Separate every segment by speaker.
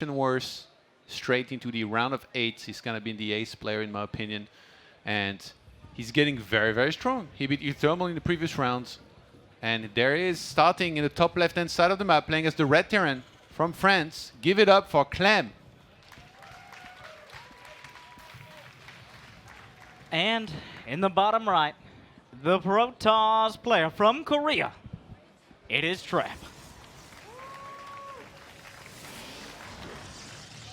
Speaker 1: worse, straight into the round of 8. He's going to be the ace player, in my opinion. And he's getting very, very strong. He beat Thermal in the previous rounds. And there he is, starting in the top left-hand side of the map, playing as the Red Terran from France. Give it up for Clem.
Speaker 2: And in the bottom right, the Protoss player from Korea. It is Trap.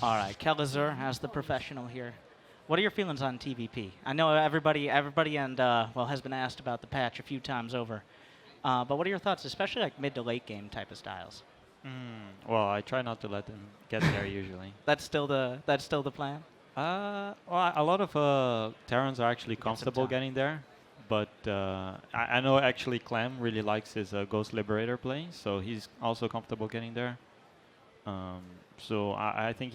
Speaker 2: All right, Kelazur as the professional here. What are your feelings on TVP? I know everybody and well has been asked about the patch a few times over. But what are your thoughts, especially like mid to late game type of styles?
Speaker 3: Well, I try not to let them get there usually.
Speaker 2: That's still the plan.
Speaker 3: Well, a lot of Terrans are actually comfortable getting there, but I know actually Clem really likes his Ghost Liberator play, so he's also comfortable getting there. So I think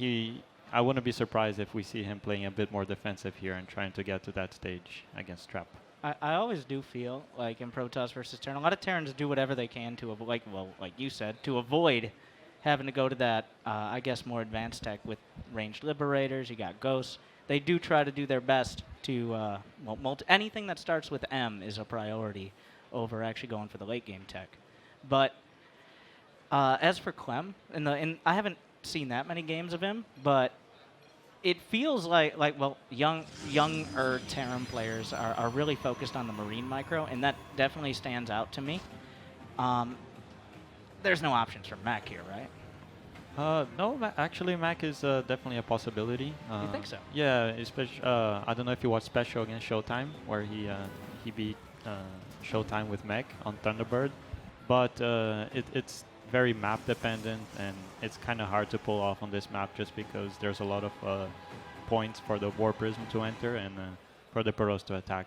Speaker 3: I wouldn't be surprised if we see him playing a bit more defensive here and trying to get to that stage against Trap.
Speaker 2: I always do feel like in Protoss versus Terran, a lot of Terrans do whatever they can to avoid, like you said, to avoid having to go to that, I guess, more advanced tech with ranged liberators. You got ghosts. They do try to do their best to, anything that starts with M is a priority over actually going for the late game tech. But as for Clem, I haven't seen that many games of him, but it feels like younger Terran players are really focused on the Marine micro, and that definitely stands out to me. There's no options for Mac here, right?
Speaker 3: No, actually Mac is definitely a possibility.
Speaker 2: You think so?
Speaker 3: Yeah, especially I don't know if you watched Special against Showtime, where he beat Showtime with Mac on Thunderbird, but it's very map dependent, and it's kind of hard to pull off on this map just because there's a lot of points for the War Prism to enter and for the Peros to attack.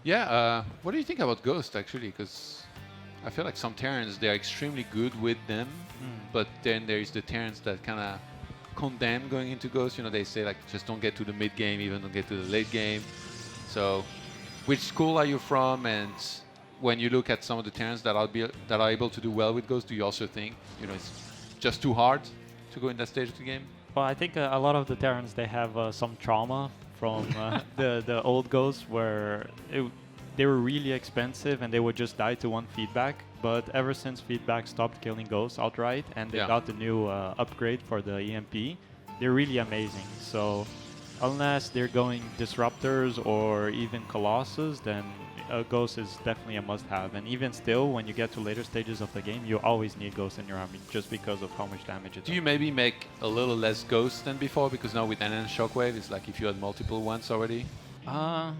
Speaker 1: Yeah, what do you think about Ghost, actually? Because I feel like some Terrans, they're extremely good with them, but then there's the Terrans that kind of condemn going into Ghost. You know, they say, like, just don't get to the mid game, even don't get to the late game. So, which school are you from? And when you look at some of the Terrans that are able to do well with Ghost, do you also think, you know, it's just too hard to go in that stage of the game?
Speaker 3: Well, I think a lot of the Terrans, they have some trauma from the old Ghosts where they were really expensive and they would just die to one feedback. But ever since feedback stopped killing Ghosts outright and they got the new upgrade for the EMP, they're really amazing. So unless they're going Disruptors or even Colossus, then Ghost is definitely a must-have. And even still, when you get to later stages of the game, you always need Ghost in your army just because of how much damage it does.
Speaker 1: Do you maybe make a little less Ghosts than before? Because now with Enhanced Shockwave, it's like if you had multiple ones already.
Speaker 3: I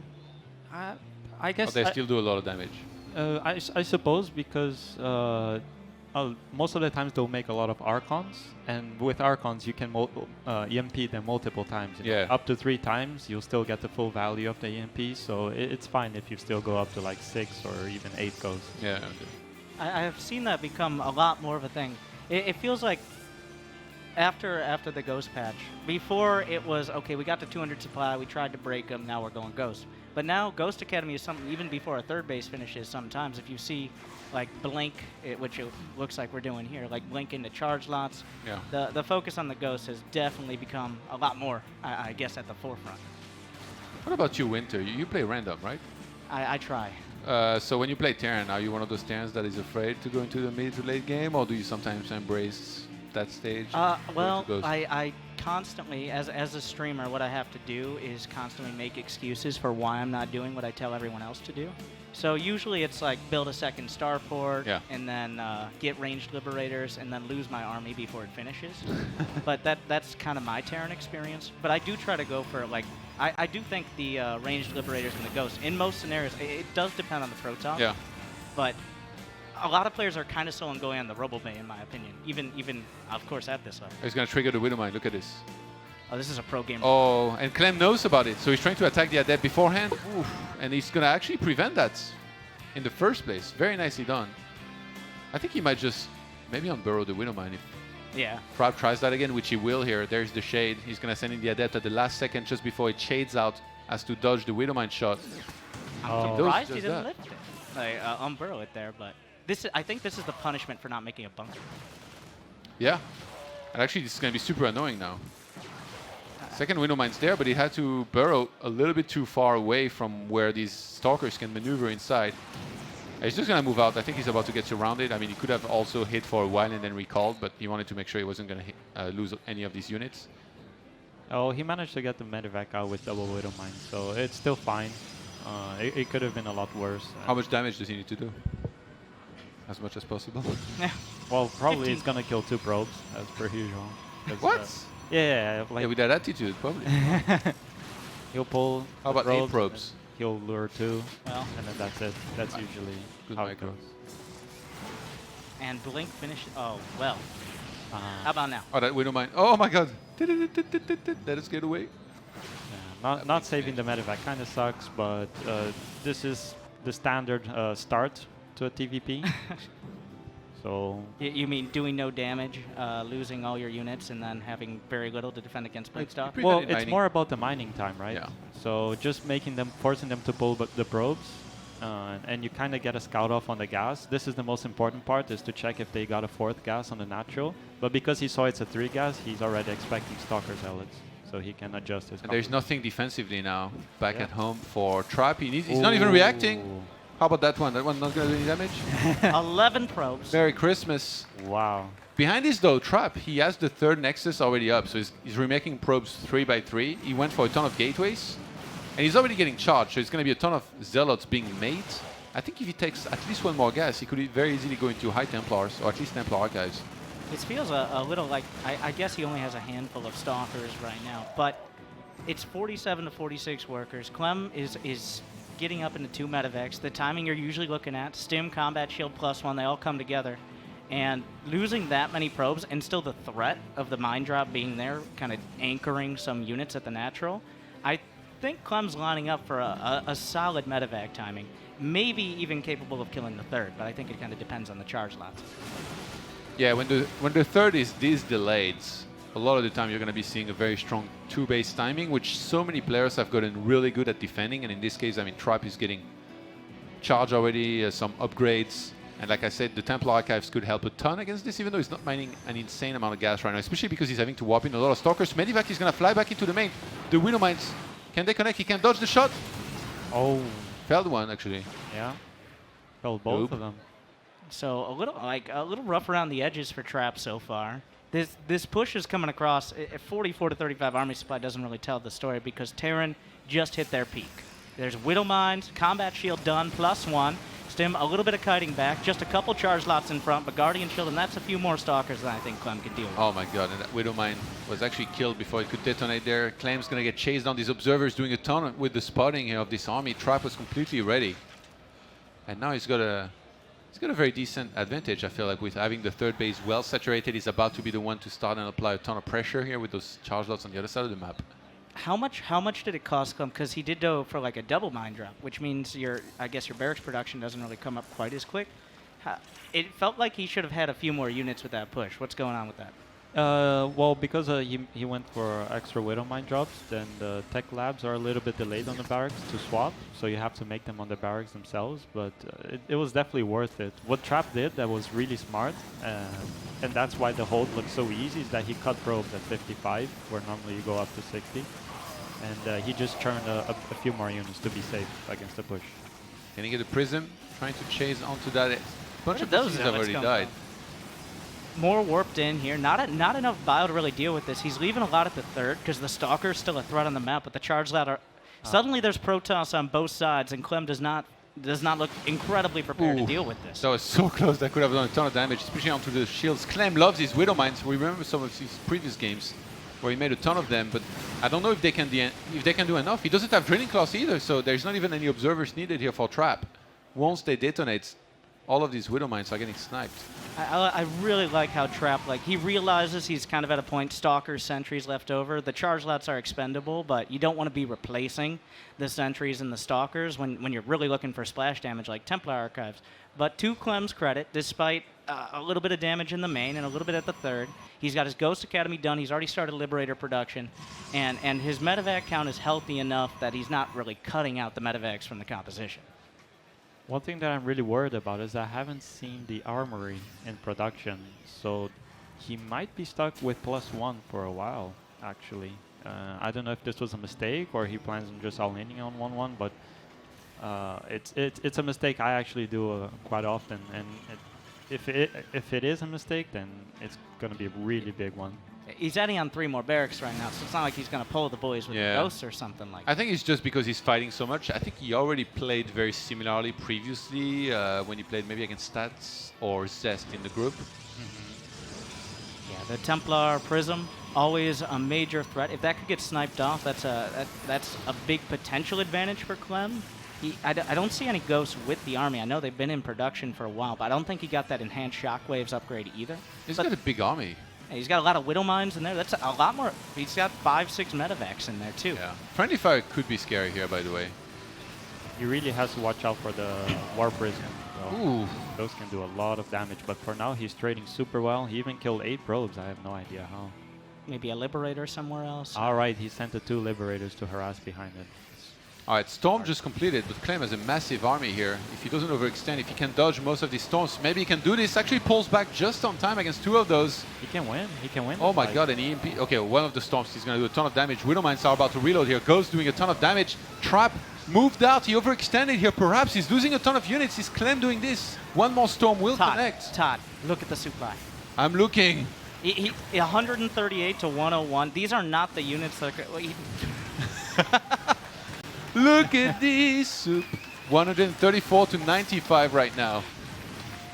Speaker 3: guess
Speaker 1: they still do a lot of damage.
Speaker 3: I suppose because most of the times they'll make a lot of Archons, and with Archons you can EMP them multiple times. You know, up to 3 times, you'll still get the full value of the EMP, so it's fine if you still go up to like 6 or even 8 Ghosts.
Speaker 1: Yeah.
Speaker 2: I have seen that become a lot more of a thing. It feels like after the Ghost patch, before it was, okay, we got to 200 supply, we tried to break them, now we're going Ghost. But now Ghost Academy is something, even before a third base finishes sometimes, if you see like blink, which it looks like we're doing here, like blink into charge lots, the focus on the Ghost has definitely become a lot more, I guess, at the forefront.
Speaker 1: What about you, Winter? You play random, right?
Speaker 2: I try.
Speaker 1: So when you play Terran, are you one of those Terrans that is afraid to go into the mid to late game, or do you sometimes embrace that stage?
Speaker 2: Well, I constantly, as a streamer, what I have to do is constantly make excuses for why I'm not doing what I tell everyone else to do. So usually it's like build a second starport, and then get ranged liberators, and then lose my army before it finishes. But that's kind of my Terran experience. But I do try to go for, like, I do think the ranged liberators and the ghosts, in most scenarios, it does depend on the Protoss.
Speaker 1: Yeah.
Speaker 2: But a lot of players are kind of still going on the Robobay, in my opinion, even of course at this level.
Speaker 1: He's going to trigger the Widowmine. Look at this.
Speaker 2: Oh, this is a pro gamer.
Speaker 1: Oh, and Clem knows about it, so he's trying to attack the Adept beforehand. Oof. And he's going to actually prevent that in the first place. Very nicely done. I think he might just maybe unburrow the Widowmine if Frab tries that again, which he will here. There's the Shade. He's going to send in the Adept at the last second just before it shades out as to dodge the Widowmine shot.
Speaker 2: I'm surprised he didn't lift it. Like, unburrow it there, but I think this is the punishment for not making a bunker.
Speaker 1: Yeah. And actually, this is going to be super annoying now. Second Window Mine's there, but he had to burrow a little bit too far away from where these Stalkers can maneuver inside. And he's just going to move out. I think he's about to get surrounded. I mean, he could have also hit for a while and then recalled, but he wanted to make sure he wasn't going to lose any of these units.
Speaker 3: Oh, he managed to get the medevac out with double Widow Mine, so it's still fine. It could have been a lot worse.
Speaker 1: How much damage does he need to do? As much as possible.
Speaker 3: Well, probably
Speaker 2: 15.
Speaker 3: it's gonna kill 2 probes, as per usual.
Speaker 1: What?
Speaker 3: Yeah, like
Speaker 1: Yeah, with that attitude, probably.
Speaker 3: he'll pull.
Speaker 1: How
Speaker 3: the
Speaker 1: about 8
Speaker 3: and
Speaker 1: probes?
Speaker 3: He'll lure 2,
Speaker 2: Well,
Speaker 3: and then that's it. That's usually
Speaker 1: Good
Speaker 3: how it
Speaker 1: micro.
Speaker 3: goes.
Speaker 2: and Blink finish. Oh, well. How
Speaker 3: Uh,
Speaker 2: about now?
Speaker 1: Oh, that Widow Mine. Oh my god. Let us get away.
Speaker 3: yeah, not saving the medevac kind of sucks, but this is the standard start to a TVP. So
Speaker 2: You mean doing no damage, losing all your units, and then having very little to defend against Blink Stock?
Speaker 1: Pretty
Speaker 3: well,
Speaker 1: bad in
Speaker 3: it's
Speaker 1: mining.
Speaker 3: more about the mining time, right?
Speaker 1: Yeah.
Speaker 3: So just making them, forcing them to pull the probes, and you kind of get a scout off on the gas. This is the most important part, is to check if they got a 4th gas on the natural. But because he saw it's a 3 gas, he's already expecting Stalker Zealots, so he can adjust his.
Speaker 1: And there's
Speaker 3: composition.
Speaker 1: nothing defensively now back
Speaker 3: Yeah.
Speaker 1: at home for Trap. He's not even reacting.
Speaker 3: Ooh.
Speaker 1: How about that one? That one not going to do any damage?
Speaker 2: 11 probes.
Speaker 1: Merry Christmas.
Speaker 3: Wow.
Speaker 1: Behind this though, Trap, he has the 3rd Nexus already up, so he's remaking probes 3x3. He went for a ton of gateways, and he's already getting charged, so it's going to be a ton of Zealots being made. I think if he takes at least 1 more gas, he could very easily go into High Templars, or at least Templar Archives.
Speaker 2: It feels a little like, I guess he only has a handful of Stalkers right now, but it's 47 to 46 workers. Clem is getting up into 2 medevacs. The timing you're usually looking at, Stim, Combat Shield, +1, they all come together. And losing that many probes and still the threat of the mine drop being there, kind of anchoring some units at the natural, I think Clem's lining up for a solid medevac timing. Maybe even capable of killing the 3rd, but I think it kind of depends on the charge lots.
Speaker 1: Yeah, when the 3rd is this delayed, a lot of the time you're going to be seeing a very strong 2-base timing, which so many players have gotten really good at defending. And in this case, I mean, Trap is getting charged already, some upgrades. And like I said, the Templar Archives could help a ton against this, even though he's not mining an insane amount of gas right now, especially because he's having to warp in a lot of Stalkers. Medivac is going to fly back into the main. The Widow Mines, can they connect? He can dodge the shot.
Speaker 3: Oh,
Speaker 1: Failed one, actually.
Speaker 3: yeah. Well, both
Speaker 1: Nope.
Speaker 3: of them.
Speaker 2: So a little rough around the edges for Trap so far. This push is coming across at 44 to 35 army supply doesn't really tell the story because Terran just hit their peak. There's Widow Mines, Combat Shield done, +1. Stim, a little bit of kiting back, just a couple charge lots in front, but Guardian Shield, and that's a few more Stalkers than I think Clem can deal with.
Speaker 1: Oh my god, and that Widow Mine was actually killed before it could detonate there. Clem's going to get chased down. These observers doing a ton with the spotting here of this army. Trap was completely ready. And now he's got a very decent advantage, I feel like, with having the 3rd base well saturated. He's about to be the one to start and apply a ton of pressure here with those charge lots on the other side of the map.
Speaker 2: How much did it cost Clem? Because he did go for like a double mine drop, which means I guess your barracks production doesn't really come up quite as quick. It felt like he should have had a few more units with that push. What's going on with that?
Speaker 3: Well, because he went for extra Widow Mine drops, then the tech labs are a little bit delayed on the barracks to swap, so you have to make them on the barracks themselves, but it was definitely worth it. What Trap did that was really smart, and that's why the hold looked so easy, is that he cut probes at 55, where normally you go up to 60, and he just churned a few more units to be safe against the push.
Speaker 1: Can he get a prism? Trying to chase onto that. Bunch of
Speaker 2: those
Speaker 1: those have already died.
Speaker 2: More warped in here. Not enough bio to really deal with this. He's leaving a lot at the 3rd because the Stalker's still a threat on the map, but the charge ladder. Suddenly there's Protoss on both sides, and Clem does not look incredibly prepared to deal with this.
Speaker 1: That was so close. That could have done a ton of damage, especially onto the shields. Clem loves his Widow Mines. We remember some of his previous games where he made a ton of them, but I don't know if they can do enough. He doesn't have drilling claws either, so there's not even any observers needed here for Trap. Once they detonate, all of these Widow Mines are getting sniped.
Speaker 2: I really like how Trap, he realizes he's kind of at a point, Stalkers, sentries left over. The charge lots are expendable, but you don't want to be replacing the sentries and the Stalkers when you're really looking for splash damage like Templar Archives. But to Clem's credit, despite a little bit of damage in the main and a little bit at the 3rd, he's got his Ghost Academy done. He's already started Liberator production, and his medevac count is healthy enough that he's not really cutting out the medevacs from the composition.
Speaker 3: One thing that I'm really worried about is I haven't seen the armory in production. So he might be stuck with +1 for a while, actually. I don't know if this was a mistake or he plans on just all-inning on 1-1, but it's a mistake I actually do quite often, and if it is a mistake, then it's going to be a really big one.
Speaker 2: He's adding on 3 more barracks right now, so it's not like he's going to pull the boys with the ghosts or something like that.
Speaker 1: I think it's just because he's fighting so much. I think he already played very similarly previously when he played maybe against Stats or Zest in the group.
Speaker 2: Yeah, the Templar Prism, always a major threat. If that could get sniped off, that's a big potential advantage for Clem. I don't see any ghosts with the army. I know they've been in production for a while, but I don't think he got that enhanced shockwaves upgrade either.
Speaker 1: He's got a big army.
Speaker 2: He's got a lot of Widow Mines in there. That's a lot more. He's got 5-6 medevacs in there, too.
Speaker 1: Yeah. Friendly Fire could be scary here, by the way.
Speaker 3: He really has to watch out for the War Prism. So
Speaker 1: Ooh.
Speaker 3: those can do a lot of damage, but for now he's trading super well. He even killed 8 probes. I have no idea how.
Speaker 2: Maybe a Liberator somewhere else.
Speaker 3: All right, he sent the 2 Liberators to harass behind it.
Speaker 1: All right, Storm just completed, but Clem has a massive army here. If he doesn't overextend, if he can dodge most of these storms, maybe he can do this. Actually pulls back just on time against 2 of those.
Speaker 3: He can win. He can win.
Speaker 1: Oh my god, an EMP. Okay, one of the storms, he's going to do a ton of damage. Widow Mines are about to reload here. Ghost doing a ton of damage. Trap moved out. He overextended here. Perhaps he's losing a ton of units. Is Clem doing this? One more storm will connect.
Speaker 2: Todd, look at the supply.
Speaker 1: I'm looking.
Speaker 2: He 138 to 101. These are not the units that are...
Speaker 1: Look at this soup. 134 to 95 right now.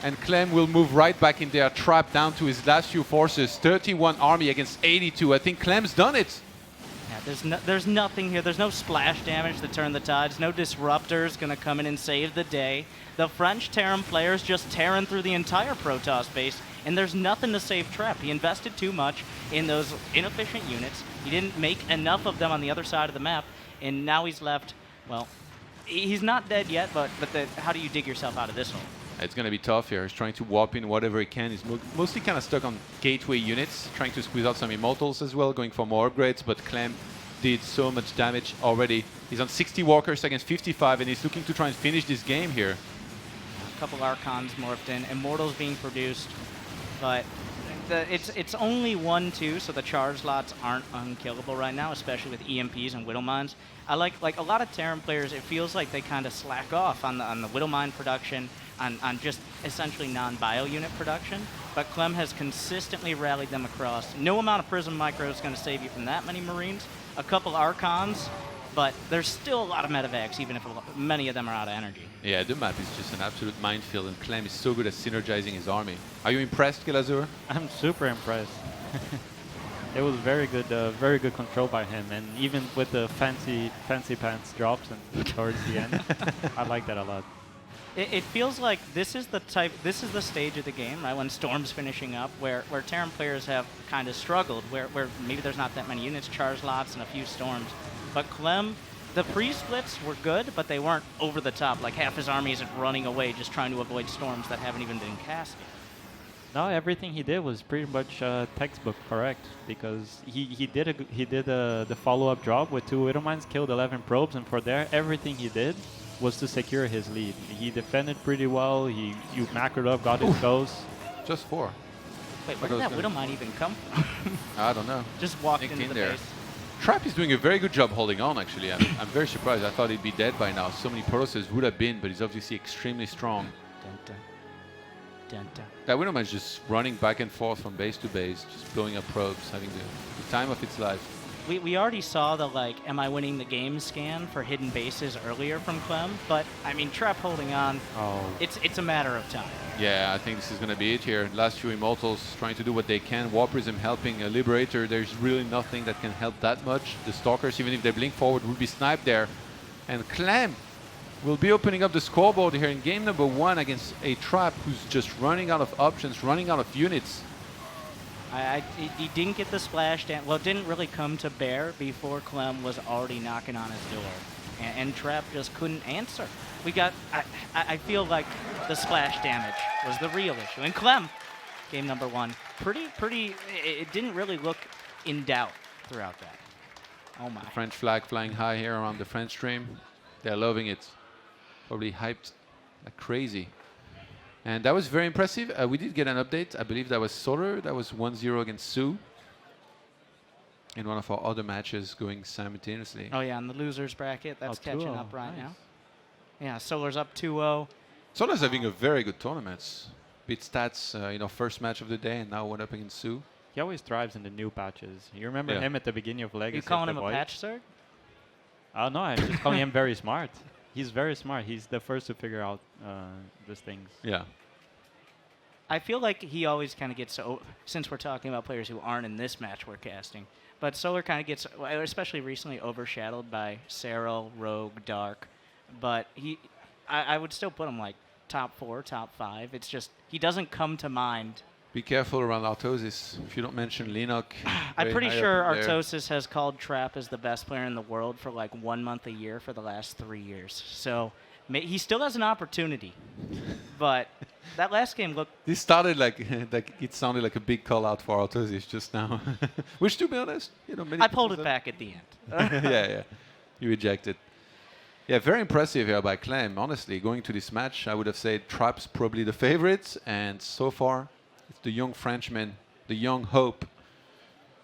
Speaker 1: And Clem will move right back in there, trapped down to his last few forces. 31 army against 82. I think Clem's done it.
Speaker 2: Yeah, there's nothing here. There's no splash damage to turn the tides. No disruptors going to come in and save the day. The French Terran players just tearing through the entire Protoss base, and there's nothing to save Trap. He invested too much in those inefficient units. He didn't make enough of them on the other side of the map, and now he's left, well, he's not dead yet, but how do you dig yourself out of this hole?
Speaker 1: It's going to be tough here. He's trying to warp in whatever he can. He's mostly kind of stuck on gateway units, trying to squeeze out some immortals as well, going for more upgrades, but Clem did so much damage already. He's on 60 walkers against 55, and he's looking to try and finish this game here.
Speaker 2: A couple Archons morphed in, Immortals being produced, but it's only 1-2, so the charge lots aren't unkillable right now, especially with EMPs and Widow Mines. I like a lot of Terran players, it feels like they kind of slack off on the Widow Mine production, on just essentially non-bio unit production, but Clem has consistently rallied them across. No amount of Prism Micro is going to save you from that many Marines. A couple Archons, but there's still a lot of medevacs, even if many of them are out of energy.
Speaker 1: Yeah, the map is just an absolute minefield, and Clem is so good at synergizing his army. Are you impressed, Kilazur?
Speaker 3: I'm super impressed. It was very good control by him, and even with the fancy pants drops and towards the end, I like that a lot.
Speaker 2: It feels like this is the stage of the game, right, when Storm's finishing up, where Terran players have kind of struggled, where maybe there's not that many units, charge lots, and a few Storms. But Clem, the pre-splits were good, but they weren't over the top. Like half his army isn't running away just trying to avoid Storms that haven't even been cast yet.
Speaker 3: No, everything he did was pretty much textbook correct, because he did the follow-up job with 2 Widow Mines, killed 11 probes, and for there, everything he did was to secure his lead. He defended pretty well. You macroed up, got his ghost.
Speaker 1: Just 4.
Speaker 2: Wait, where did that Widow Mine even come from?
Speaker 1: I don't know.
Speaker 2: Just walked
Speaker 1: Nicked
Speaker 2: into
Speaker 1: in
Speaker 2: the
Speaker 1: there.
Speaker 2: base.
Speaker 1: Trap is doing a very good job holding on, actually. I'm very surprised. I thought he'd be dead by now. So many Protosses would have been, but he's obviously extremely strong.
Speaker 2: Dun, dun. Dun, dun.
Speaker 1: That Widow Mine is just running back and forth from base to base, just blowing up probes, having the time of its life.
Speaker 2: We already saw the, am I winning the game scan for hidden bases earlier from Clem, but, I mean, Trap holding on, it's a matter of time.
Speaker 1: Yeah, I think this is going to be it here. Last few Immortals trying to do what they can. War Prism helping a Liberator. There's really nothing that can help that much. The Stalkers, even if they blink forward, will be sniped there. And Clem will be opening up the scoreboard here in game number 1 against a Trap who's just running out of options, running out of units.
Speaker 2: He didn't get the splash damage. Well, it didn't really come to bear before Clem was already knocking on his door. And Trap just couldn't answer. I feel like the splash damage was the real issue. And Clem, game number 1, pretty, it didn't really look in doubt throughout that. Oh my.
Speaker 1: The French flag flying high here around the French stream. They're loving it. Probably hyped like crazy. And that was very impressive. We did get an update. I believe that was Solar. That was 1-0 against Sue in one of our other matches going simultaneously.
Speaker 2: Oh, yeah, in the losers bracket. That's
Speaker 3: Oh,
Speaker 2: catching
Speaker 3: 2-0.
Speaker 2: up right
Speaker 3: Nice.
Speaker 2: now. Yeah, Solar's up 2-0.
Speaker 1: Solar's having a very good tournament. Beat Stats, first match of the day, and now went up against Sue.
Speaker 3: He always thrives in the new patches. You remember
Speaker 1: Yeah.
Speaker 3: him at the beginning of Legacy?
Speaker 2: You
Speaker 3: of
Speaker 2: calling
Speaker 3: the
Speaker 2: him a
Speaker 3: Void?
Speaker 2: patch, sir?
Speaker 3: Oh, no, I'm just calling him very smart. He's very smart. He's the first to figure out these things.
Speaker 1: Yeah.
Speaker 2: I feel like he always kind of gets, since we're talking about players who aren't in this match we're casting, but Solar kind of gets, especially recently, overshadowed by Serral, Rogue, Dark. But I would still put him like top 4, top 5. It's just, he doesn't come to mind.
Speaker 1: Be careful around Artosis. If you don't mention Linux.
Speaker 2: I'm pretty sure Artosis has called Trap as the best player in the world for like 1 month a year for the last 3 years. So he still has an opportunity. But that last game looked...
Speaker 1: This started like it sounded like a big call out for Artosis just now. Which, to be honest, many
Speaker 2: I pulled
Speaker 1: people
Speaker 2: it back at the end.
Speaker 1: said- yeah. You rejected. Yeah, very impressive here by Clem. Honestly, going to this match, I would have said Trap's probably the favorite, and so far, it's the young Frenchman, the young hope.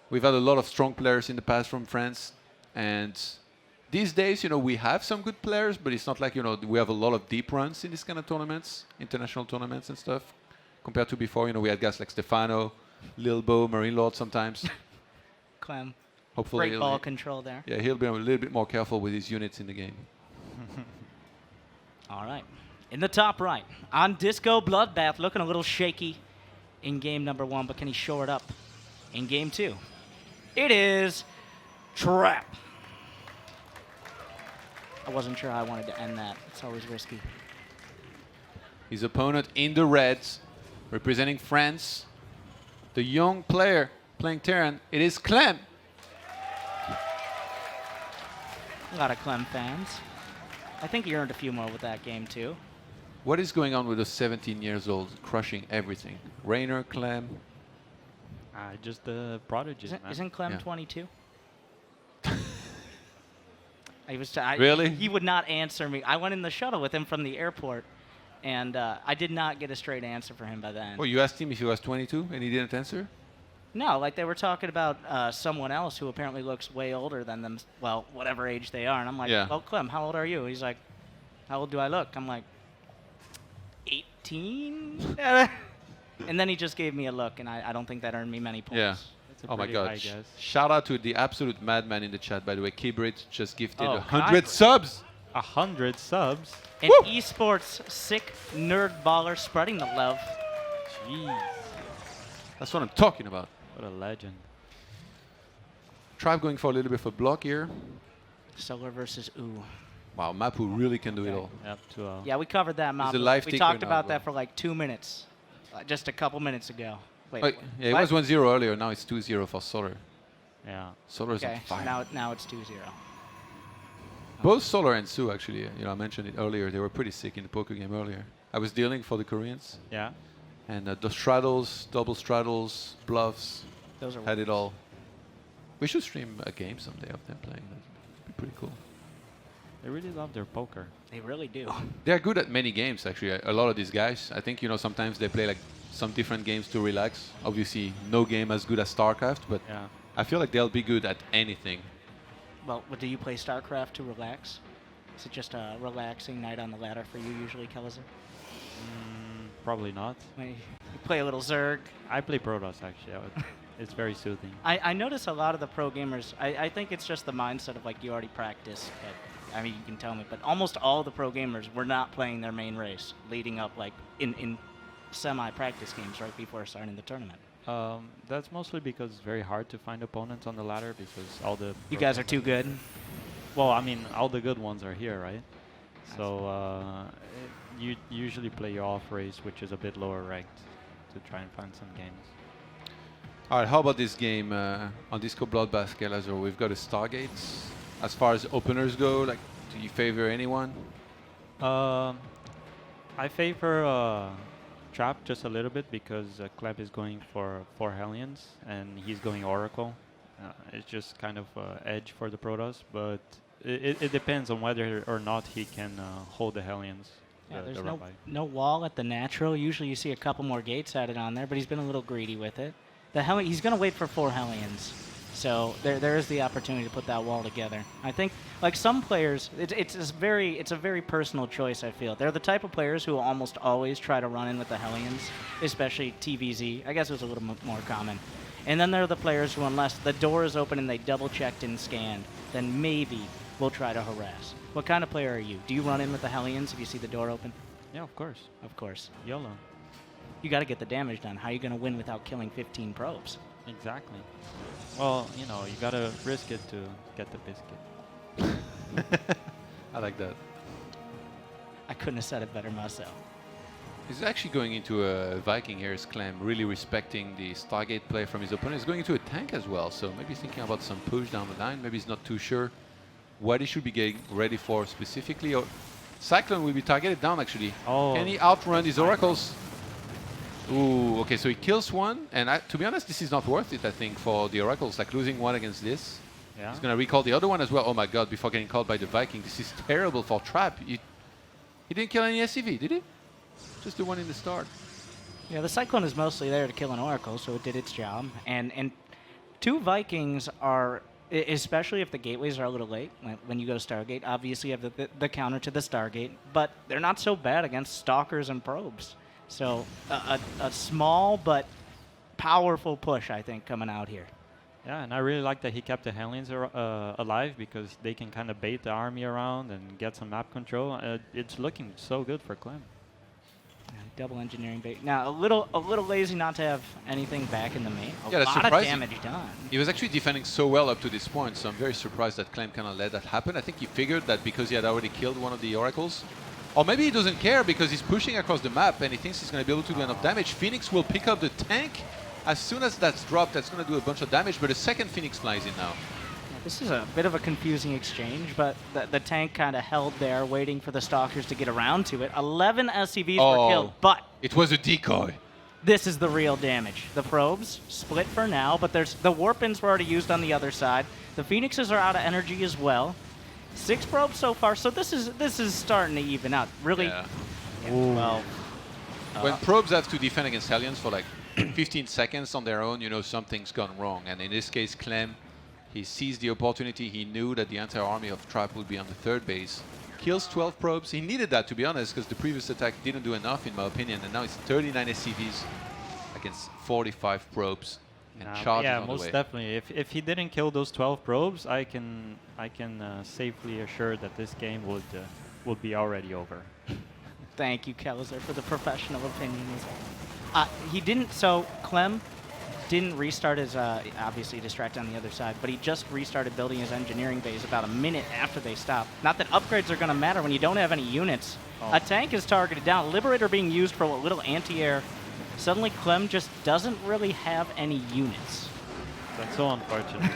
Speaker 1: We've had a lot of strong players in the past from France, and these days, we have some good players, but it's not like, we have a lot of deep runs in these kind of tournaments, international tournaments and stuff, compared to before. We had guys like Stefano, Lil Bo, Marine Lord sometimes.
Speaker 2: Clem.
Speaker 1: Hopefully,
Speaker 2: Great ball control there.
Speaker 1: yeah, he'll be a little bit more careful with his units in the game.
Speaker 2: All right. In the top right, on Disco Bloodbath, looking a little shaky in game number 1, but can he shore it up in game 2? It is Trap. I wasn't sure how I wanted to end that. It's always risky.
Speaker 1: His opponent in the reds, representing France, the young player playing Terran, it is Clem.
Speaker 2: A lot of Clem fans. I think he earned a few more with that game, too.
Speaker 1: What is going on with the 17 years old, crushing everything? Rainer, Clem.
Speaker 3: Just the prodigies, man.
Speaker 2: Isn't Clem
Speaker 1: Yeah.
Speaker 2: 22?
Speaker 1: Really?
Speaker 2: He would not answer me. I went in the shuttle with him from the airport, and I did not get a straight answer for him by then.
Speaker 1: Well, you asked him if he was 22 and he didn't answer?
Speaker 2: No, like they were talking about someone else who apparently looks way older than them, well, whatever age they are. And I'm like,
Speaker 1: Yeah.
Speaker 2: well, Clem, how old are you? He's like, how old do I look? I'm like, 18? And then he just gave me a look, and I don't think that earned me many points.
Speaker 1: Yeah.
Speaker 3: It's a
Speaker 1: Oh my
Speaker 3: pretty
Speaker 1: God.
Speaker 3: high guess.
Speaker 1: Shout out to the absolute madman in the chat, by the way. Kibrit just gifted
Speaker 2: Oh,
Speaker 1: 100
Speaker 2: Kybrit.
Speaker 1: subs.
Speaker 3: 100 subs.
Speaker 2: And
Speaker 1: Woo!
Speaker 2: esports sick nerd baller spreading the love.
Speaker 3: Jeez.
Speaker 1: That's what I'm talking about.
Speaker 3: What a legend.
Speaker 1: Tribe going for a little bit of a block here.
Speaker 2: Solar versus Ooh.
Speaker 1: Wow, Mapu really can do it
Speaker 2: Okay.
Speaker 1: all.
Speaker 3: Yep, 2-0.
Speaker 2: Yeah, we covered that map.
Speaker 1: a live
Speaker 2: We
Speaker 1: ticker
Speaker 2: talked
Speaker 1: now,
Speaker 2: about
Speaker 1: bro.
Speaker 2: that for like 2 minutes, just a couple minutes ago. Wait,
Speaker 1: Oh, yeah, it was 1-0 earlier. Now it's 2-0 for Solar.
Speaker 3: Yeah.
Speaker 1: Solar is
Speaker 2: okay,
Speaker 1: on
Speaker 2: so
Speaker 1: fire.
Speaker 2: now it's 2-0.
Speaker 1: Both Solar and Sue, actually, I mentioned it earlier. They were pretty sick in the poker game earlier. I was dealing for the Koreans,
Speaker 3: Yeah.
Speaker 1: and the straddles, double straddles, bluffs,
Speaker 2: Those are
Speaker 1: had it all. We should stream a game someday of them playing. That'd be pretty cool.
Speaker 3: They really love their poker.
Speaker 2: They really do.
Speaker 1: They're good at many games, actually. A lot of these guys. I think, sometimes they play like some different games to relax. Obviously, no game as good as StarCraft, but
Speaker 3: Yeah.
Speaker 1: I feel like they'll be good at anything.
Speaker 2: Well, do you play StarCraft to relax? Is it just a relaxing night on the ladder for you usually, Kellizer?
Speaker 3: Probably not.
Speaker 2: You play a little Zerg.
Speaker 3: I play Protoss, actually. It's very soothing.
Speaker 2: I notice a lot of the pro gamers, I think it's just the mindset of like you already practice, but I mean you can tell me, but almost all the pro gamers were not playing their main race leading up like in semi-practice games right before starting the tournament.
Speaker 3: That's mostly because it's very hard to find opponents on the ladder because all the...
Speaker 2: You guys are too good.
Speaker 3: Well, I mean, all the good ones are here, right? So you usually play your off race, which is a bit lower ranked, to try and find some games.
Speaker 1: All right, how about this game on Disco Bloodbath, Kelazor? We've got a Stargate. As far as openers go, like, do you favor anyone?
Speaker 3: I favor Trap just a little bit because Clem is going for 4 Hellions and he's going Oracle. It's just kind of edge for the Protoss, but it depends on whether or not he can hold the Hellions.
Speaker 2: Yeah, there's
Speaker 3: the
Speaker 2: no
Speaker 3: rabbi.
Speaker 2: no wall at the natural. Usually you see a couple more gates added on there, but he's been a little greedy with it. He's going to wait for 4 Hellions. So there is the opportunity to put that wall together. I think, like some players, it's a very personal choice. I feel they're the type of players who will almost always try to run in with the Hellions, especially TVZ. I guess it was a little more common. And then there are the players who, unless the door is open and they double checked and scanned, then maybe will try to harass. What kind of player are you? Do you run in with the Hellions if you see the door open?
Speaker 3: Yeah, of course.
Speaker 2: Of course.
Speaker 3: YOLO.
Speaker 2: You got to get the damage done. How are you going to win without killing 15 probes?
Speaker 3: Exactly. Well, you know, you gotta risk it to get the biscuit.
Speaker 1: I like that.
Speaker 2: I couldn't have said it better myself.
Speaker 1: He's actually going into a Viking here, is Clem, really respecting the Stargate play from his opponent. He's going into a tank as well, so maybe thinking about some push down the line. Maybe he's not too sure what he should be getting ready for specifically. Or Cyclone will be targeted down, actually.
Speaker 3: Oh.
Speaker 1: Can he outrun these oracles? Ooh, okay, so he kills one, and to be honest, this is not worth it, I think, for the oracles. Like losing one against this.
Speaker 3: Yeah.
Speaker 1: He's going to recall the other one as well. Oh my god, before getting called by the Viking. This is terrible for Trap. He didn't kill any SCV, did he? Just the one in the start.
Speaker 2: Yeah, the Cyclone is mostly there to kill an Oracle, so it did its job. And 2 Vikings are, especially if the gateways are a little late, when you go to Stargate, obviously you have the counter to the Stargate, but they're not so bad against Stalkers and Probes. So a small but powerful push, I think, coming out here.
Speaker 3: Yeah, and I really like that he kept the Hellions alive because they can kind of bait the army around and get some map control. It's looking so good for Clem.
Speaker 2: Double engineering bait. Now a little lazy not to have anything back in the main.
Speaker 1: Yeah, that's
Speaker 2: lot of
Speaker 1: surprising.
Speaker 2: damage done.
Speaker 1: He was actually defending so well up to this point, so I'm very surprised that Clem kind of let that happen. I think he figured that because he had already killed one of the oracles, or maybe he doesn't care because he's pushing across the map and he thinks he's going to be able to do enough damage. Phoenix will pick up the tank. As soon as that's dropped, that's going to do a bunch of damage, but a second Phoenix flies in now.
Speaker 2: Yeah, this is a bit of a confusing exchange, but the tank kind of held there, waiting for the Stalkers to get around to it. 11 SCVs were killed, but
Speaker 1: it was a decoy.
Speaker 2: this is the real damage. The probes split for now, but the warpins were already used on the other side. The Phoenixes are out of energy as well. 6 probes so far, so this is starting to even out. Really,
Speaker 1: Yeah.
Speaker 2: well.
Speaker 1: When probes have to defend against Hellions for like 15 seconds on their own, you know something's gone wrong. And in this case, Clem, he seized the opportunity. He knew that the entire army of Trap would be on the 3rd base. Kills 12 probes. He needed that, to be honest, because the previous attack didn't do enough, in my opinion. And now it's 39 SCVs against 45 probes. And charges
Speaker 3: yeah,
Speaker 1: on the
Speaker 3: most
Speaker 1: way.
Speaker 3: definitely. If he didn't kill those 12 probes, I can safely assure that this game would be already over.
Speaker 2: Thank you, Kelzer, for the professional opinions. He didn't. So Clem didn't restart his, obviously distract on the other side, but he just restarted building his engineering base about a minute after they stopped. Not that upgrades are going to matter when you don't have any units.
Speaker 3: Oh.
Speaker 2: A tank is targeted down. Liberator being used for a little anti-air. Suddenly Clem just doesn't really have any units.
Speaker 3: That's so unfortunate.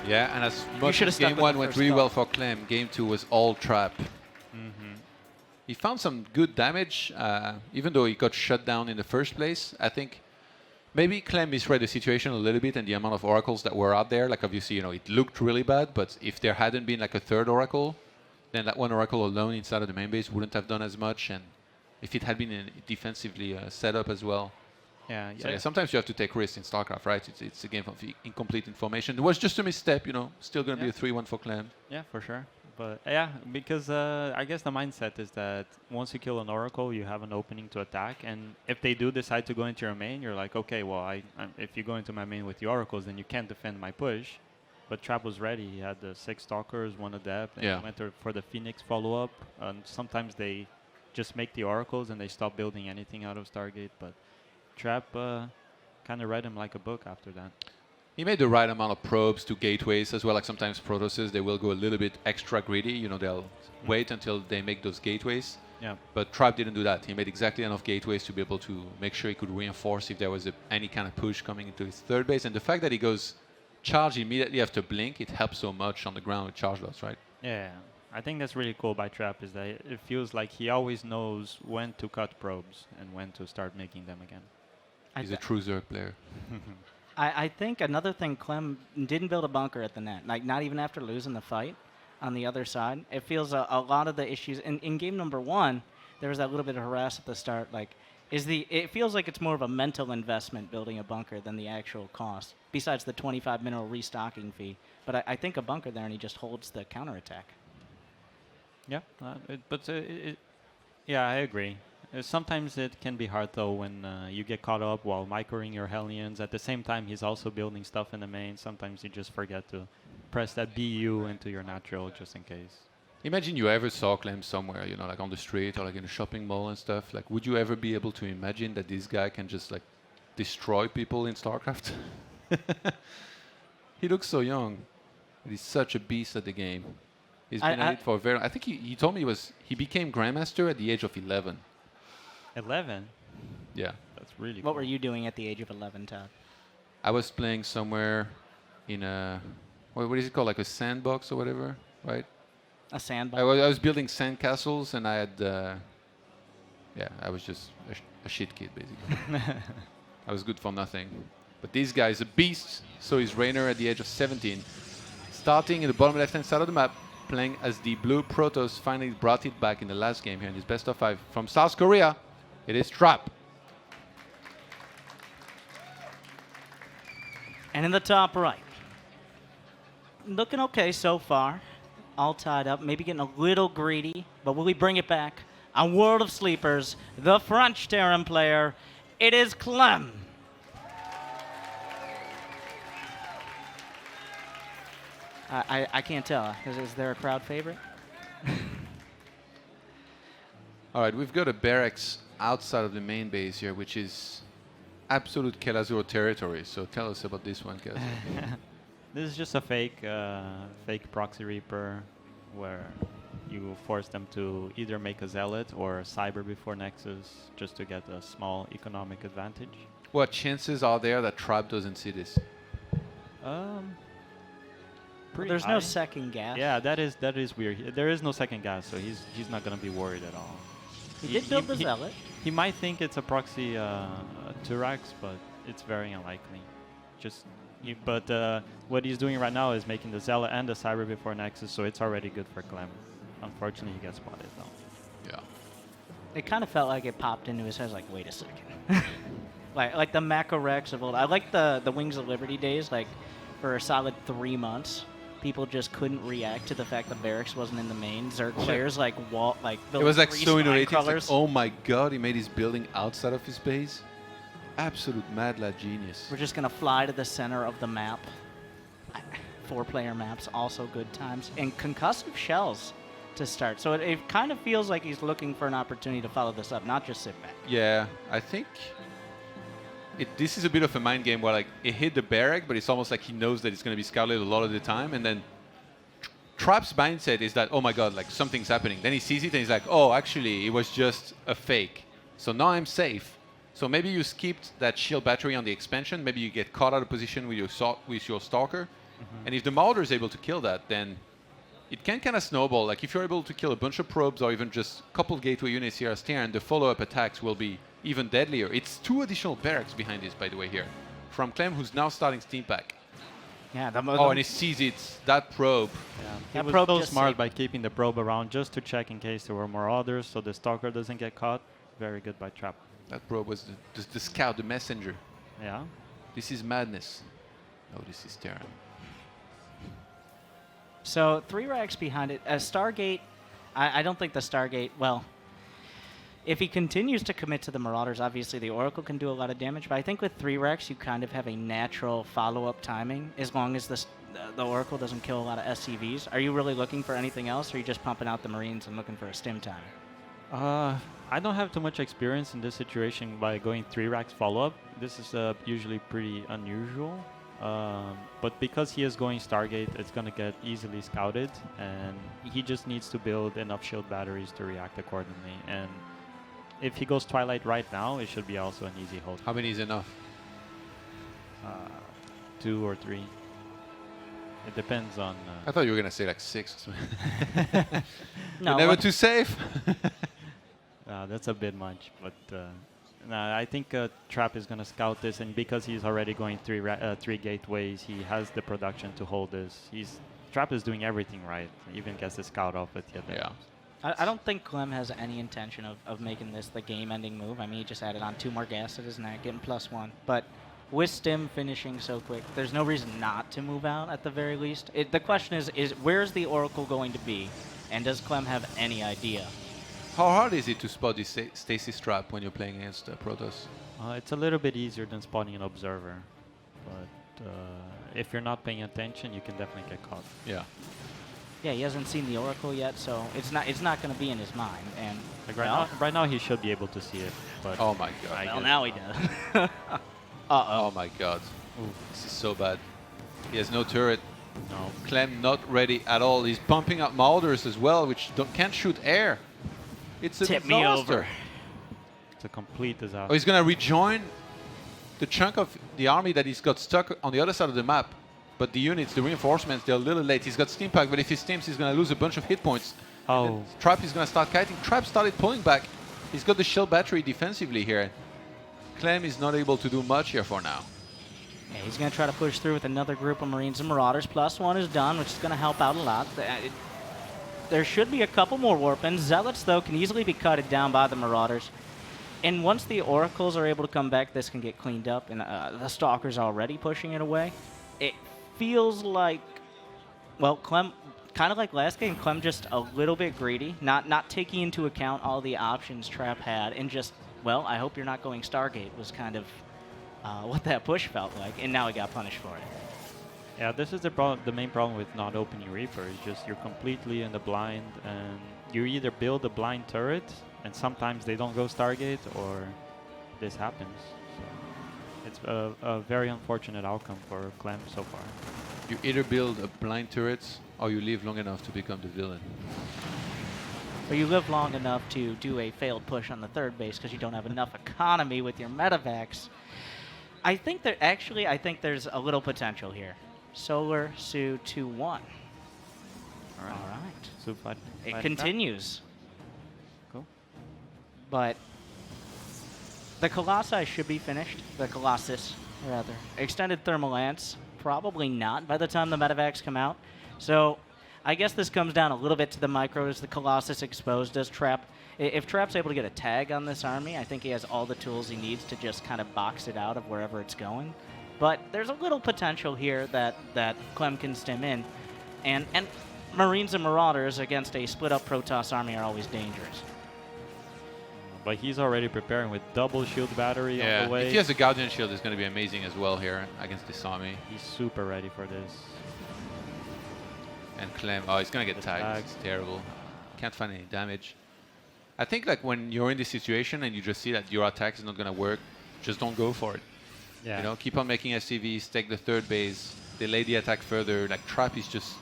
Speaker 1: Yeah, and as much
Speaker 2: should've
Speaker 1: as
Speaker 2: stuck
Speaker 1: game
Speaker 2: with
Speaker 1: 1
Speaker 2: the
Speaker 1: went
Speaker 2: first
Speaker 1: really
Speaker 2: thought.
Speaker 1: well for Clem, game 2 was all Trap.
Speaker 3: Mm-hmm.
Speaker 1: He found some good damage, even though he got shut down in the first place. I think maybe Clem misread the situation a little bit and the amount of oracles that were out there. Like obviously, you know, it looked really bad, but if there hadn't been like a 3rd oracle, then that one oracle alone inside of the main base wouldn't have done as much. And if it had been defensively set up as well.
Speaker 3: Yeah,
Speaker 1: So yeah, sometimes you have to take risks in StarCraft, right? It's a game of incomplete information. It was just a misstep, you know. Still going to be a 3-1 for Clem.
Speaker 3: Yeah, for sure. But yeah, because I guess the mindset is that once you kill an oracle, you have an opening to attack. And if they do decide to go into your main, you're like, okay, well, if you go into my main with the oracles, then you can't defend my push. But Trap was ready. He had the 6 stalkers, 1 adept, and
Speaker 1: Yeah.
Speaker 3: he went for the Phoenix follow-up. And sometimes they just make the oracles and they stop building anything out of Stargate. But Trap kind of read him like a book after that.
Speaker 1: He made the right amount of probes to gateways as well. Like sometimes Protosses, they will go a little bit extra greedy. You know, they'll wait until they make those gateways.
Speaker 3: Yeah.
Speaker 1: But Trap didn't do that. He made exactly enough gateways to be able to make sure he could reinforce if there was any kind of push coming into his 3rd base. And the fact that he goes charge immediately after blink, it helps so much on the ground with charge loss, right?
Speaker 3: Yeah. I think that's really cool by Trap is that it feels like he always knows when to cut probes and when to start making them again.
Speaker 1: He's a true Zerg player.
Speaker 2: I think another thing, Clem didn't build a bunker at the net. Like, not even after losing the fight on the other side. It feels a lot of the issues. In game number 1, there was that little bit of harass at the start. Like, it feels like it's more of a mental investment building a bunker than the actual cost, besides the 25 mineral restocking fee. But I think a bunker there, and he just holds the counterattack.
Speaker 3: Yeah, yeah, I agree. Sometimes it can be hard though when you get caught up while microing your Hellions. At the same time, he's also building stuff in the main. Sometimes you just forget to press that BU into your natural just in case.
Speaker 1: Imagine you ever saw Clem somewhere, you know, like on the street or like in a shopping mall and stuff. Like, would you ever be able to imagine that this guy can just like destroy people in StarCraft? He looks so young. But he's such a beast at the game. He's been at it for a very. I think he told me he became Grandmaster at the age of 11.
Speaker 3: 11?
Speaker 1: Yeah.
Speaker 3: That's really
Speaker 2: What
Speaker 3: cool.
Speaker 2: were you doing at the age of 11, Todd?
Speaker 1: I was playing somewhere in a what is it called, like a sandbox or whatever, right?
Speaker 2: A sandbox?
Speaker 1: I was building sand castles, and I had I was just a shit kid basically. I was good for nothing. But this guy is a beast. So he's Rainer at the age of 17, starting in the bottom left-hand side of the map, playing as the blue Protoss. Finally brought it back in the last game here in his best of 5 from South Korea. It is Trap.
Speaker 2: And in the top right, looking okay so far. All tied up, maybe getting a little greedy, but will he bring it back? On World of Sleepers, the French Terran player, it is Clem. I can't tell. Is there a crowd favorite?
Speaker 1: All right, we've got a barracks outside of the main base here, which is absolute Kelazur territory. So tell us about this one, Kaz.
Speaker 3: This is just a fake proxy reaper where you force them to either make a zealot or a cyber before Nexus just to get a small economic advantage.
Speaker 1: What chances are there that Trap doesn't see this?
Speaker 3: Pretty
Speaker 2: There's
Speaker 3: high.
Speaker 2: no second gas.
Speaker 3: Yeah, that is weird. There is no second gas, so he's not gonna be worried at all.
Speaker 2: He did build the zealot.
Speaker 3: He might think it's a proxy Turax, but it's very unlikely. But what he's doing right now is making the Zealot and the Cyber before Nexus, so it's already good for Clem. Unfortunately, he gets spotted though.
Speaker 1: Yeah.
Speaker 2: It kind of felt like it popped into his head, like, wait a second. like the Mako Rex of old. I like the Wings of Liberty days, like, for a solid 3 months. People just couldn't react to the fact the barracks wasn't in the main. Zerg players, like,
Speaker 1: It was like so innovative.
Speaker 2: Like,
Speaker 1: oh my god, he made his building outside of his base. Absolute mad lad genius.
Speaker 2: We're just going to fly to the center of the map. 4-player maps, also good times. And concussive shells to start. So it kind of feels like he's looking for an opportunity to follow this up, not just sit back.
Speaker 1: Yeah, I think this is a bit of a mind game where like it hit the barrack, but it's almost like he knows that it's going to be scouted a lot of the time. And then Trap's mindset is that, oh my god, like something's happening. Then he sees it and he's like, oh, actually, it was just a fake. So now I'm safe. So maybe you skipped that shield battery on the expansion. Maybe you get caught out of position with your Stalker. And if the Marauder is able to kill that, then it can kind of snowball. Like if you're able to kill a bunch of probes or even just a couple gateway units here as Terran, the follow-up attacks will be even deadlier. It's 2 additional barracks behind this, by the way, here. From Clem, who's now starting Steam Pack.
Speaker 2: Yeah,
Speaker 1: and he sees it, that probe.
Speaker 3: Yeah, he was so smart by keeping the probe around just to check in case there were more others, so the Stalker doesn't get caught. Very good by Trap.
Speaker 1: That probe was the scout, the messenger.
Speaker 3: Yeah.
Speaker 1: This is madness. Oh, this is Terran.
Speaker 2: So 3 racks behind it. Stargate, I don't think the Stargate, well, if he continues to commit to the Marauders, obviously the Oracle can do a lot of damage, but I think with 3 racks you kind of have a natural follow-up timing as long as the Oracle doesn't kill a lot of SCVs. Are you really looking for anything else, or are you just pumping out the Marines and looking for a stim time?
Speaker 3: I don't have too much experience in this situation by going 3 racks follow-up. This is usually pretty unusual. But because he is going Stargate, it's going to get easily scouted, and he just needs to build enough shield batteries to react accordingly. And if he goes Twilight right now, it should be also an easy hold.
Speaker 1: How many is enough?
Speaker 3: 2 or 3. It depends on...
Speaker 1: I thought you were going to say like 6.
Speaker 2: No,
Speaker 1: You're never too safe.
Speaker 3: That's a bit much, but I think Trap is going to scout this, and because he's already going 3 gateways, he has the production to hold this. Trap is doing everything right. He even gets the scout off at the other.
Speaker 1: Yeah.
Speaker 2: I don't think Clem has any intention of making this the game-ending move. I mean, he just added on 2 more gas at his neck, getting +1. But with Stim finishing so quick, there's no reason not to move out at the very least. The question is where's the Oracle going to be? And does Clem have any idea?
Speaker 1: How hard is it to spot this stasis trap when you're playing against Protoss?
Speaker 3: It's a little bit easier than spotting an observer, but if you're not paying attention, you can definitely get caught.
Speaker 1: Yeah.
Speaker 2: Yeah, he hasn't seen the Oracle yet, so it's not going to be in his mind. And
Speaker 3: Like right now, he should be able to see it. But
Speaker 1: Oh my god.
Speaker 2: well, now he does.
Speaker 1: Oh my god. This is so bad. He has no turret.
Speaker 3: no,
Speaker 1: Clem not ready at all. He's pumping up Marauders as well, which can't shoot air. It's a
Speaker 2: Tip
Speaker 1: disaster.
Speaker 2: me over.
Speaker 3: it's a complete disaster.
Speaker 1: Oh, he's gonna rejoin the chunk of the army that he's got stuck on the other side of the map. But the units, the reinforcements, they're a little late. He's got Steam Pack, but if he steams, he's gonna lose a bunch of hit points.
Speaker 3: Oh,
Speaker 1: Trap is gonna start kiting. Trap started pulling back. He's got the shield battery defensively here. Clem is not able to do much here for now.
Speaker 2: Yeah, he's going to try to push through with another group of Marines and Marauders. +1 is done, which is going to help out a lot. There should be a couple more Warpins. Zealots, though, can easily be cutted down by the Marauders. And once the Oracles are able to come back, this can get cleaned up. And the Stalker's already pushing it away. It feels like, well, Clem, kind of like last game, Clem just a little bit greedy, not taking into account all the options Trap had, and just, well, I hope you're not going Stargate was kind of what that push felt like, and now he got punished for it.
Speaker 3: yeah, this is the main problem with not opening Reaper. Is just you're completely in the blind, and you either build a blind turret, and sometimes they don't go Stargate, or this happens. So it's a very unfortunate outcome for Clem so far.
Speaker 1: You either build a blind turret or you live long enough to become the villain.
Speaker 2: Or you live long enough to do a failed push on the third base because you don't have enough economy with your medevacs. I think there's a little potential here. Solar Sue 2-1. All right.
Speaker 3: So
Speaker 2: It continues.
Speaker 3: Cool.
Speaker 2: But the Colossi should be finished. The Colossus, rather. Extended Thermal Lance, probably not by the time the medevacs come out. So I guess this comes down a little bit to the micro. Is the Colossus exposed? Does Trap... If Trap's able to get a tag on this army, I think he has all the tools he needs to just kind of box it out of wherever it's going. But there's a little potential here that Clem can stem in. And Marines and Marauders against a split-up Protoss army are always dangerous.
Speaker 3: But he's already preparing with double shield battery on the way.
Speaker 1: If he has a Guardian Shield, it's going to be amazing as well here against this army.
Speaker 3: He's super ready for this.
Speaker 1: And Clem, oh, he's going to get
Speaker 3: Gets
Speaker 1: tagged.
Speaker 3: tagged.
Speaker 1: It's terrible. Can't find any damage. I think like when you're in this situation and you just see that your attack is not going to work, just don't go for it.
Speaker 3: Yeah.
Speaker 1: You know, keep on making SCVs, take the third base, delay the attack further. Like Trap is just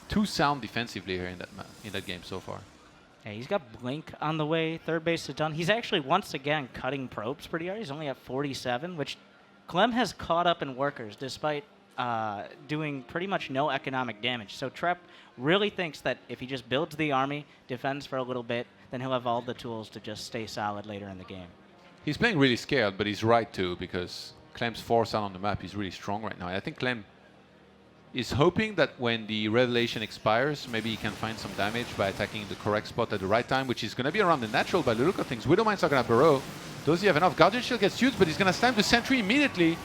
Speaker 1: too sound defensively here in that game so far.
Speaker 2: Yeah, he's got Blink on the way. Third base is done. He's actually once again cutting probes pretty hard. He's only at 47, which Clem has caught up in workers despite doing pretty much no economic damage. So Trap really thinks that if he just builds the army, defends for a little bit, then he'll have all the tools to just stay solid later in the game.
Speaker 1: He's playing really scared, but he's right too, because Clem's force out on the map is really strong right now. I think Clem is hoping that when the Revelation expires, maybe he can find some damage by attacking the correct spot at the right time, which is going to be around the natural by the look of things. Widowmines are going to burrow. Does he have enough? Guardian Shield gets used, but he's going to slam the sentry immediately.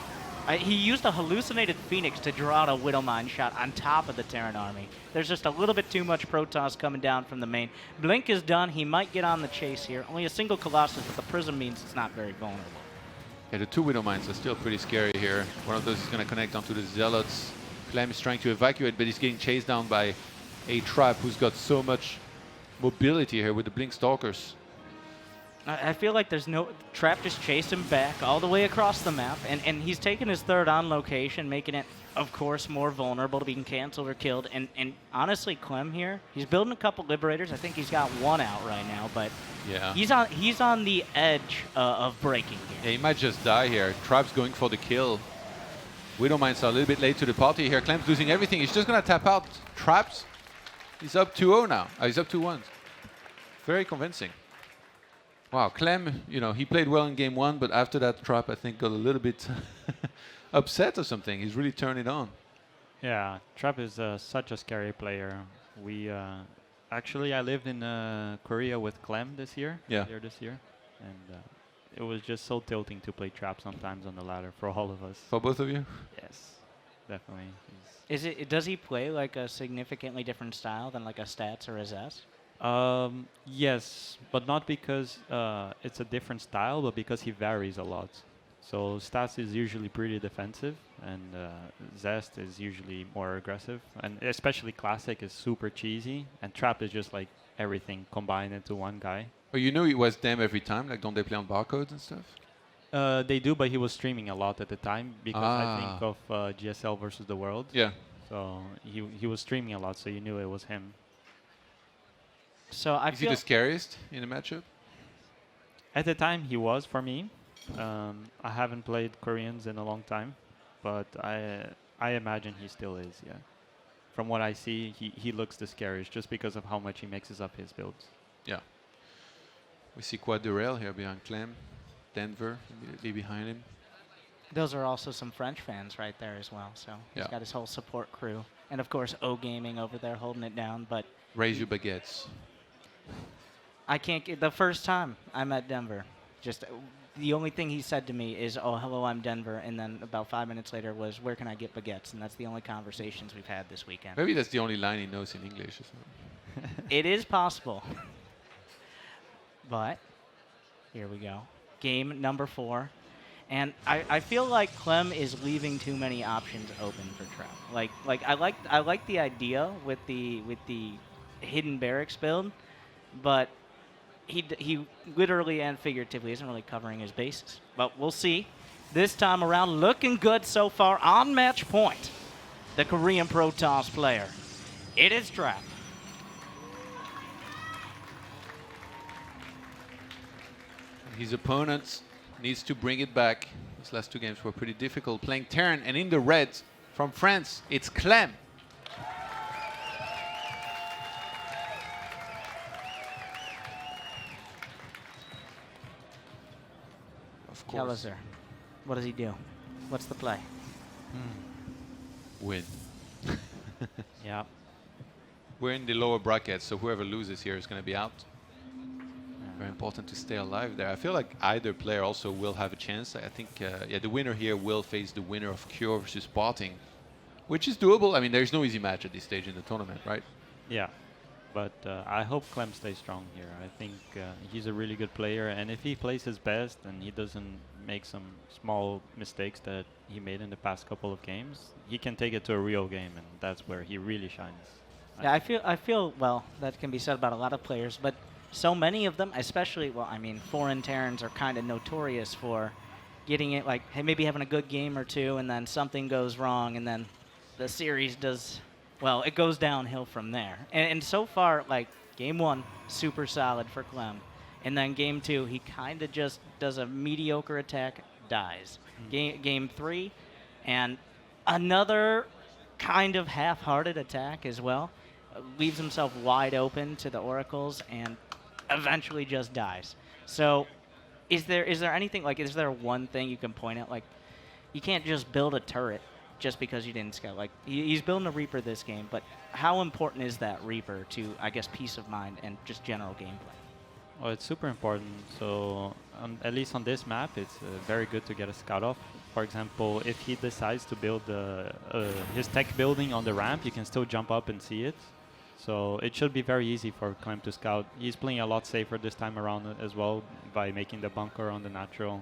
Speaker 2: He used a hallucinated Phoenix to draw out a Widowmine shot on top of the Terran army. There's just a little bit too much Protoss coming down from the main. Blink is done. He might get on the chase here. Only a single Colossus, but the Prism means it's not very vulnerable.
Speaker 1: Yeah, the two Widowmines are still pretty scary here. One of those is going to connect onto the Zealots. Clem is trying to evacuate, but he's getting chased down by a Trap who's got so much mobility here with the Blink Stalkers.
Speaker 2: I feel like there's no... Trap just chased him back all the way across the map, and he's taken his third on location, making it, of course, more vulnerable to being canceled or killed. And honestly, Clem here, he's building a couple Liberators. I think he's got one out right now, but
Speaker 1: Yeah.
Speaker 2: he's on the edge of breaking here.
Speaker 1: Yeah, he might just die here. Trap's going for the kill. Widowmines are a little bit late to the party here. Clem's losing everything. He's just going to tap out. Traps. He's up 2-0 now. He's up 2-1. Very convincing. Wow, Clem, you know, he played well in game one, but after that, Trap, I think, got a little bit upset or something. He's really turned it on.
Speaker 3: Yeah, Trap is such a scary player. Actually, I lived in Korea with Clem this year.
Speaker 1: Yeah.
Speaker 3: Earlier this year, and it was just so tilting to play trap sometimes on the ladder for all of us.
Speaker 1: For both of you?
Speaker 3: Yes, definitely.
Speaker 2: Does he play like a significantly different style than like a stats or a zest?
Speaker 3: Yes, but not because it's a different style, but because he varies a lot. So Stats is usually pretty defensive, and Zest is usually more aggressive, and especially Classic is super cheesy, and Trap is just like everything combined into one guy.
Speaker 1: Oh, you know it was them every time? Like, don't they play on barcodes and stuff?
Speaker 3: They do, but he was streaming a lot at the time because I think of GSL versus the World.
Speaker 1: Yeah.
Speaker 3: So he was streaming a lot, so you knew it was him.
Speaker 2: So I
Speaker 1: Is he
Speaker 2: feel
Speaker 1: the scariest in the matchup?
Speaker 3: At the time, he was for me. I haven't played Koreans in a long time, but I imagine he still is. Yeah, from what I see, he looks the scariest just because of how much he mixes up his builds.
Speaker 1: Yeah. We see Quad Derail here behind Clem. Denver immediately behind him.
Speaker 2: those are also some French fans right there as well. So he's
Speaker 1: Yeah.
Speaker 2: got his whole support crew, and of course O Gaming over there holding it down. But
Speaker 1: Raise your baguettes.
Speaker 2: I can't get the first time I met Denver. Just the only thing he said to me is, "Oh, hello, I'm Denver," and then about 5 minutes later was, "Where can I get baguettes?" And that's the only conversations we've had this weekend.
Speaker 1: Maybe that's the only line he knows in English or something.
Speaker 2: It is possible. But here we go. Game number 4. And I feel like Clem is leaving too many options open for Trap. I like the idea with the hidden barracks build, but he literally and figuratively isn't really covering his bases. But we'll see. This time around, looking good so far on match point. The Korean Protoss player. It is Trap.
Speaker 1: His opponent needs to bring it back. These last 2 games were pretty difficult. Playing Terran, and in the red from France, it's Clem. Of course.
Speaker 2: Kellezer. What does he do? What's the play?
Speaker 1: Win.
Speaker 3: Yeah.
Speaker 1: We're in the lower brackets, so whoever loses here is going to be out. Very important to stay alive there. I feel like either player also will have a chance. I think, yeah, the winner here will face the winner of Cure versus Spotting, which is doable. I mean, there's no easy match at this stage in the tournament, right?
Speaker 3: Yeah, but I hope Clem stays strong here. I think he's a really good player, and if he plays his best and he doesn't make some small mistakes that he made in the past couple of games, he can take it to a real game, and that's where he really shines.
Speaker 2: Yeah, I feel well, that can be said about a lot of players, but so many of them, especially, well, I mean, foreign Terrans are kind of notorious for getting it, like, hey, maybe having a good game or two, and then something goes wrong, and then the series does, well, it goes downhill from there. And so far, like, game 1, super solid for Clem. And then game 2, he kind of just does a mediocre attack, dies. Game 3, and another kind of half-hearted attack as well. Leaves himself wide open to the Oracles, and eventually just dies. So is there anything, like, is there one thing you can point at? Like, you can't just build a turret just because you didn't scout. Like, he's building a Reaper this game, but how important is that Reaper to, I guess, peace of mind and just general gameplay?
Speaker 3: Well, it's super important. So at least on this map, it's very good to get a scout off. For example, if he decides to build his tech building on the ramp, you can still jump up and see it. So it should be very easy for Clem to scout. He's playing a lot safer this time around as well by making the bunker on the natural.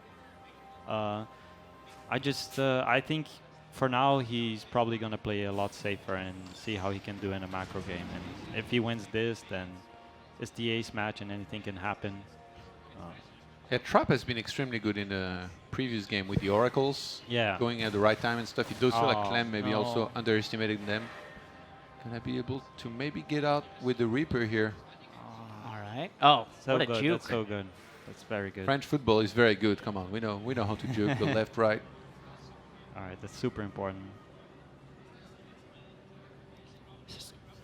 Speaker 3: I think for now he's probably going to play a lot safer and see how he can do in a macro game. And if he wins this, then it's the ace match and anything can happen.
Speaker 1: Yeah, Trap has been extremely good in the previous game with the Oracles.
Speaker 3: Yeah.
Speaker 1: Going at the right time and stuff. It does feel like
Speaker 3: Oh,
Speaker 1: Clem maybe
Speaker 3: no.
Speaker 1: also underestimating them. Can I be able to maybe get out with the Reaper here?
Speaker 2: All right. Oh,
Speaker 3: So
Speaker 2: what a
Speaker 3: good.
Speaker 2: juke.
Speaker 3: That's so good. That's very good.
Speaker 1: French football is very good. Come on, we know how to juke the left, right.
Speaker 3: All right, that's super important.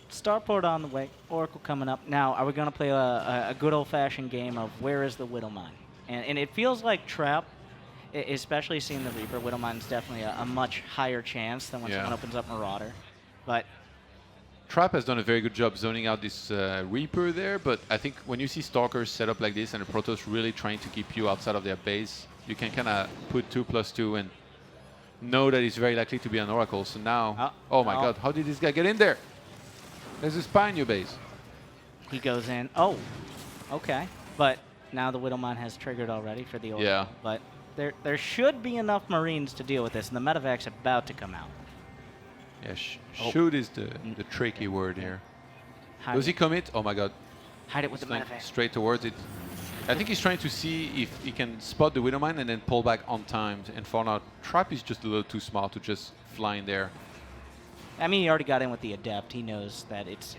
Speaker 2: Starport on the way. Oracle coming up. Now, are we going to play a good old-fashioned game of where is the Widowmine? And it feels like Trap, especially seeing the Reaper, Widowmine's definitely a much higher chance than when
Speaker 1: Yeah.
Speaker 2: someone opens up Marauder. But
Speaker 1: Trap has done a very good job zoning out this Reaper there, but I think when you see Stalkers set up like this and the Protoss really trying to keep you outside of their base, you can kind of put 2+2 and know that it's very likely to be an Oracle. So now, oh my God, how did this guy get in there? There's a spy in your base.
Speaker 2: He goes in. Oh, okay. But now the Widowmine has triggered already for the Oracle.
Speaker 1: Yeah.
Speaker 2: But there should be enough Marines to deal with this, and the Medevac's about to come out.
Speaker 1: Yeah, shoot is the tricky word here. Does he commit? Oh my God.
Speaker 2: Hide it with the
Speaker 1: Going
Speaker 2: Medevac.
Speaker 1: straight towards it. I think he's trying to see if he can spot the Widowmine and then pull back on time. And for now, Trap is just a little too smart to just fly in there.
Speaker 2: I mean, he already got in with the Adept. He knows that it's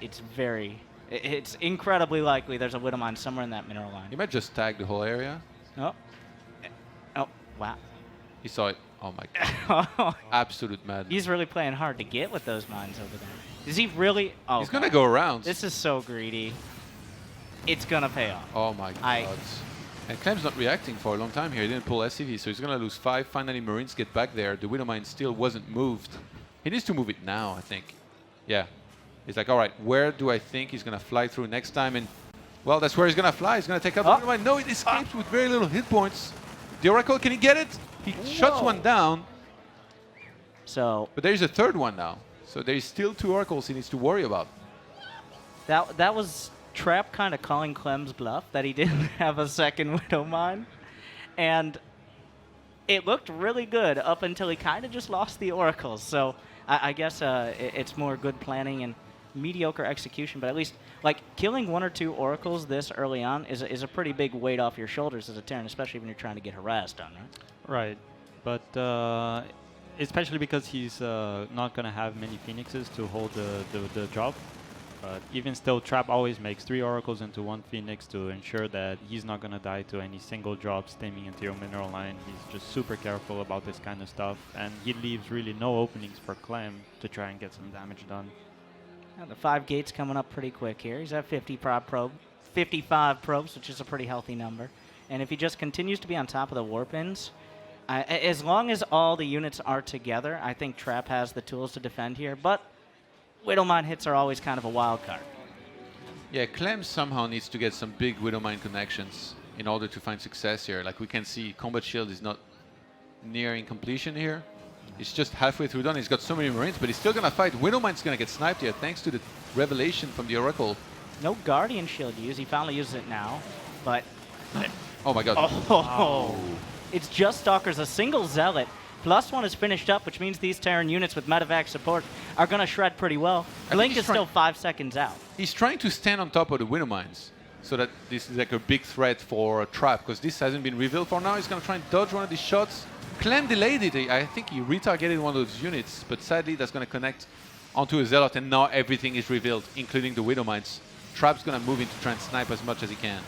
Speaker 2: incredibly likely there's a Widowmine somewhere in that mineral line.
Speaker 1: He might just tag the whole area.
Speaker 2: Oh. Oh, wow.
Speaker 1: He saw it. Oh my God. Absolute madness.
Speaker 2: He's really playing hard to get with those mines over there. Is he really? Oh,
Speaker 1: he's going to go around.
Speaker 2: This is so greedy. It's going to pay off.
Speaker 1: Oh my God. And Clem's not reacting for a long time here. He didn't pull SCV, so he's going to lose 5. Finally, Marines get back there. The Widowmine still wasn't moved. He needs to move it now, I think. Yeah. He's like, all right, where do I think he's going to fly through next time? And, well, that's where he's going to fly. He's going to take out the Widowmine. No, it escapes with very little hit points. The Oracle, can he get it? He shuts one down.
Speaker 2: So,
Speaker 1: but there's a third one now. So there's still 2 Oracles he needs to worry about.
Speaker 2: That was Trap kind of calling Clem's bluff that he didn't have a second Widowmine. And it looked really good up until he kind of just lost the Oracles. So I guess it's more good planning and mediocre execution. But at least, like, killing 1 or 2 Oracles this early on is a pretty big weight off your shoulders as a Terran, especially when you're trying to get harassed on, right?
Speaker 3: Right. But especially because he's not going to have many Phoenixes to hold the job. But even still, Trap always makes 3 Oracles into 1 Phoenix to ensure that he's not going to die to any single drop steaming into your mineral line. He's just super careful about this kind of stuff. And he leaves really no openings for Clem to try and get some damage done.
Speaker 2: Yeah, the 5 gates coming up pretty quick here. He's at 55 probes, which is a pretty healthy number. And if he just continues to be on top of the warpins, as long as all the units are together, I think Trap has the tools to defend here. But Widowmine hits are always kind of a wild card.
Speaker 1: Yeah, Clem somehow needs to get some big Widowmine connections in order to find success here. Like we can see, Combat Shield is not nearing completion here. It's just halfway through done. He's got so many Marines, but he's still going to fight. Widowmine's going to get sniped here thanks to the revelation from the Oracle.
Speaker 2: No Guardian Shield used. He finally uses it now, but...
Speaker 1: Oh my God.
Speaker 2: Oh. It's just Stalkers, a single Zealot. +1 is finished up, which means these Terran units with Medevac support are going to shred pretty well. Blink is still 5 seconds out.
Speaker 1: He's trying to stand on top of the Widowmines so that this is like a big threat for a Trap, because this hasn't been revealed for now. He's going to try and dodge one of these shots. Clem delayed it. I think he retargeted one of those units, but sadly that's going to connect onto a Zealot, and now everything is revealed, including the Widowmines. Trap's going to move in to try and snipe as much as he can.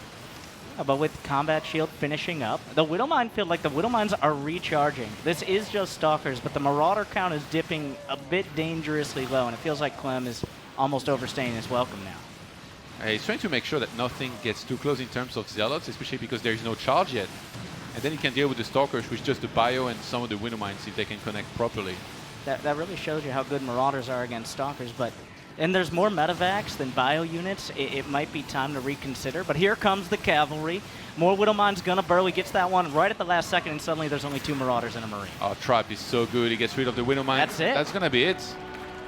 Speaker 2: But with Combat Shield finishing up, the Widowmine feel like the Widowmines are recharging. This is just Stalkers, but the Marauder count is dipping a bit dangerously low, and it feels like Clem is almost overstaying his welcome now.
Speaker 1: He's trying to make sure that nothing gets too close in terms of Zealots, especially because there is no charge yet. And then he can deal with the Stalkers with just the Bio and some of the Widowmines if they can connect properly.
Speaker 2: That really shows you how good Marauders are against Stalkers, but... And there's more Medevacs than Bio units. It might be time to reconsider, but here comes the Cavalry. More Widowmine's gonna burrow. He gets that one right at the last second, and suddenly there's only 2 Marauders and a Marine.
Speaker 1: Oh, Trap is so good. He gets rid of the Widowmine.
Speaker 2: That's it.
Speaker 1: That's gonna be it.